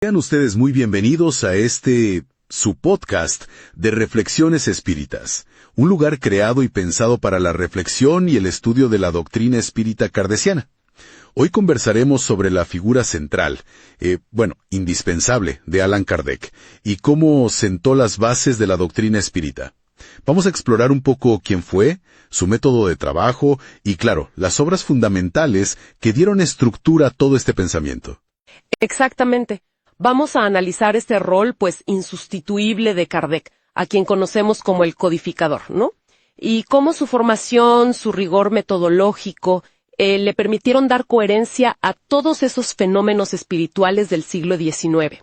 Sean ustedes muy bienvenidos a su podcast de Reflexiones Espíritas, un lugar creado y pensado para la reflexión y el estudio de la doctrina espírita kardeciana. Hoy conversaremos sobre la figura central, indispensable, de Allan Kardec, y cómo sentó las bases de la doctrina espírita. Vamos a explorar un poco quién fue, su método de trabajo y, claro, las obras fundamentales que dieron estructura a todo este pensamiento. Exactamente. Vamos a analizar este rol, insustituible de Kardec, a quien conocemos como el codificador, ¿no? Y cómo su formación, su rigor metodológico, le permitieron dar coherencia a todos esos fenómenos espirituales del siglo XIX.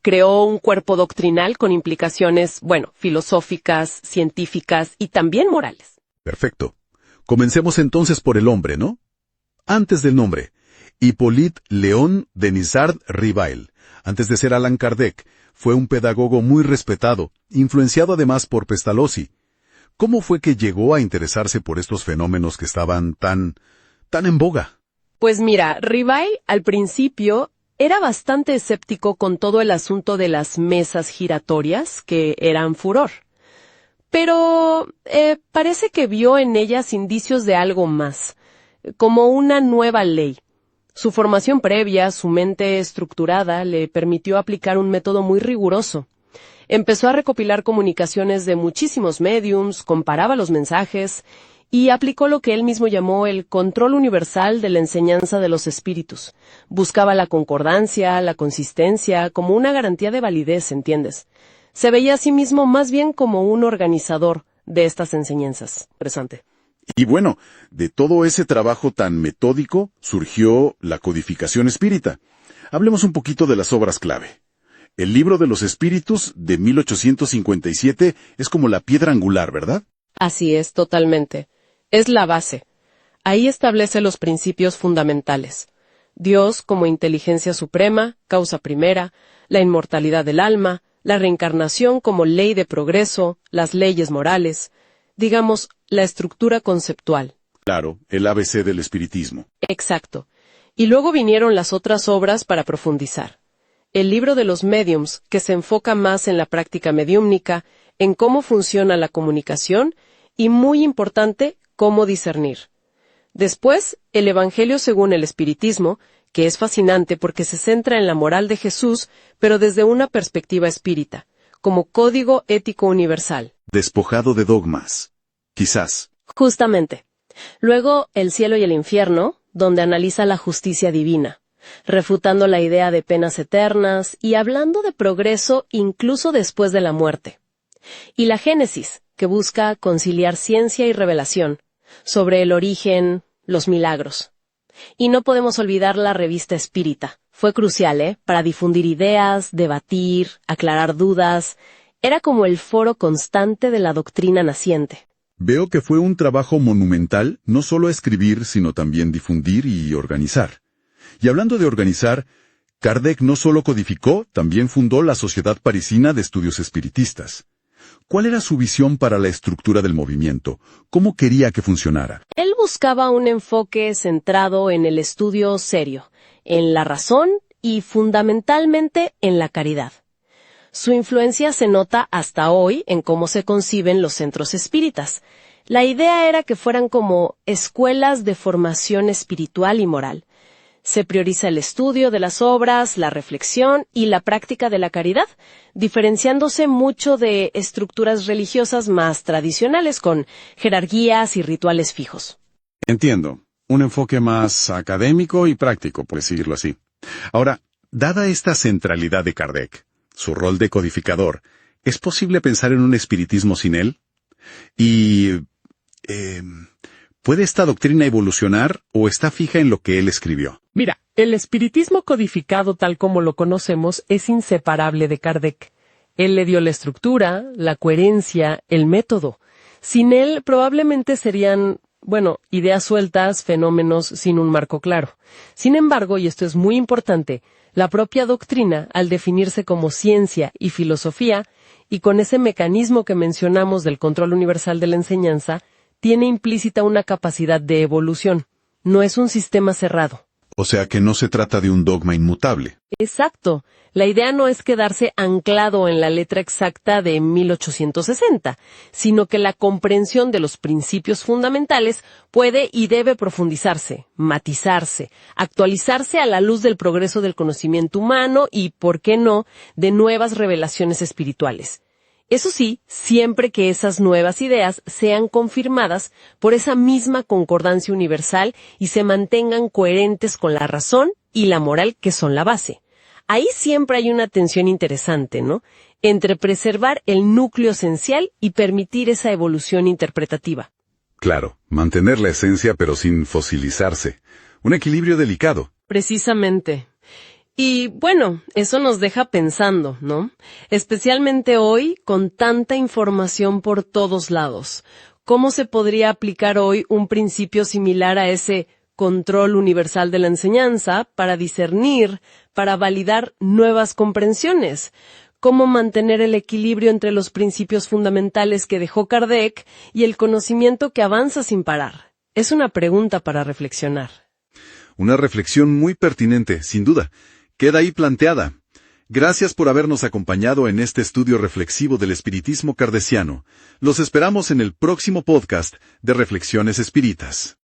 Creó un cuerpo doctrinal con implicaciones, filosóficas, científicas y también morales. Perfecto. Comencemos entonces por el hombre, ¿no? Antes del nombre, Hippolyte Léon Denisard Rivail, antes de ser Allan Kardec, fue un pedagogo muy respetado, influenciado además por Pestalozzi. ¿Cómo fue que llegó a interesarse por estos fenómenos que estaban tan en boga? Pues mira, Rivail al principio era bastante escéptico con todo el asunto de las mesas giratorias, que eran furor. Pero parece que vio en ellas indicios de algo más, como una nueva ley. Su formación previa, su mente estructurada, le permitió aplicar un método muy riguroso. Empezó a recopilar comunicaciones de muchísimos médiums, comparaba los mensajes y aplicó lo que él mismo llamó el control universal de la enseñanza de los espíritus. Buscaba la concordancia, la consistencia, como una garantía de validez, ¿entiendes? Se veía a sí mismo más bien como un organizador de estas enseñanzas. Interesante. Y bueno, de todo ese trabajo tan metódico surgió la codificación espírita. Hablemos un poquito de las obras clave. El Libro de los Espíritus, de 1857, es como la piedra angular, ¿verdad? Así es, totalmente. Es la base. Ahí establece los principios fundamentales. Dios como inteligencia suprema, causa primera, la inmortalidad del alma, la reencarnación como ley de progreso, las leyes morales, digamos, la estructura conceptual. Claro, el ABC del espiritismo. Exacto. Y luego vinieron las otras obras para profundizar. El Libro de los Médiums, que se enfoca más en la práctica mediúmnica, en cómo funciona la comunicación y, muy importante, cómo discernir. Después, el Evangelio según el Espiritismo, que es fascinante porque se centra en la moral de Jesús, pero desde una perspectiva espírita, como código ético universal. Despojado de dogmas. Quizás. Justamente. Luego, El cielo y el infierno, donde analiza la justicia divina, refutando la idea de penas eternas y hablando de progreso incluso después de la muerte. Y la Génesis, que busca conciliar ciencia y revelación, sobre el origen, los milagros. Y no podemos olvidar la revista Espírita. Fue crucial, para difundir ideas, debatir, aclarar dudas. Era como el foro constante de la doctrina naciente. Veo que fue un trabajo monumental, no solo escribir, sino también difundir y organizar. Y hablando de organizar, Kardec no solo codificó, también fundó la Sociedad Parisina de Estudios Espiritistas. ¿Cuál era su visión para la estructura del movimiento? ¿Cómo quería que funcionara? Él buscaba un enfoque centrado en el estudio serio, en la razón y fundamentalmente en la caridad. Su influencia se nota hasta hoy en cómo se conciben los centros espíritas. La idea era que fueran como escuelas de formación espiritual y moral. Se prioriza el estudio de las obras, la reflexión y la práctica de la caridad, diferenciándose mucho de estructuras religiosas más tradicionales con jerarquías y rituales fijos. Entiendo. Un enfoque más académico y práctico, por decirlo así. Ahora, dada esta centralidad de Kardec, su rol de codificador, ¿es posible pensar en un espiritismo sin él? Y ¿puede esta doctrina evolucionar o está fija en lo que él escribió? Mira, el espiritismo codificado tal como lo conocemos es inseparable de Kardec. Él le dio la estructura, la coherencia, el método. Sin él probablemente serían, ideas sueltas, fenómenos sin un marco claro. Sin embargo, y esto es muy importante, la propia doctrina, al definirse como ciencia y filosofía, y con ese mecanismo que mencionamos del control universal de la enseñanza, tiene implícita una capacidad de evolución. No es un sistema cerrado. O sea que no se trata de un dogma inmutable. Exacto. La idea no es quedarse anclado en la letra exacta de 1860, sino que la comprensión de los principios fundamentales puede y debe profundizarse, matizarse, actualizarse a la luz del progreso del conocimiento humano y, ¿por qué no?, de nuevas revelaciones espirituales. Eso sí, siempre que esas nuevas ideas sean confirmadas por esa misma concordancia universal y se mantengan coherentes con la razón y la moral que son la base. Ahí siempre hay una tensión interesante, ¿no?, entre preservar el núcleo esencial y permitir esa evolución interpretativa. Claro, mantener la esencia pero sin fosilizarse. Un equilibrio delicado. Precisamente. Y bueno, eso nos deja pensando, ¿no? Especialmente hoy, con tanta información por todos lados. ¿Cómo se podría aplicar hoy un principio similar a ese control universal de la enseñanza para discernir, para validar nuevas comprensiones? ¿Cómo mantener el equilibrio entre los principios fundamentales que dejó Kardec y el conocimiento que avanza sin parar? Es una pregunta para reflexionar. Una reflexión muy pertinente, sin duda. Queda ahí planteada. Gracias por habernos acompañado en este estudio reflexivo del espiritismo kardeciano. Los esperamos en el próximo podcast de Reflexiones Espíritas.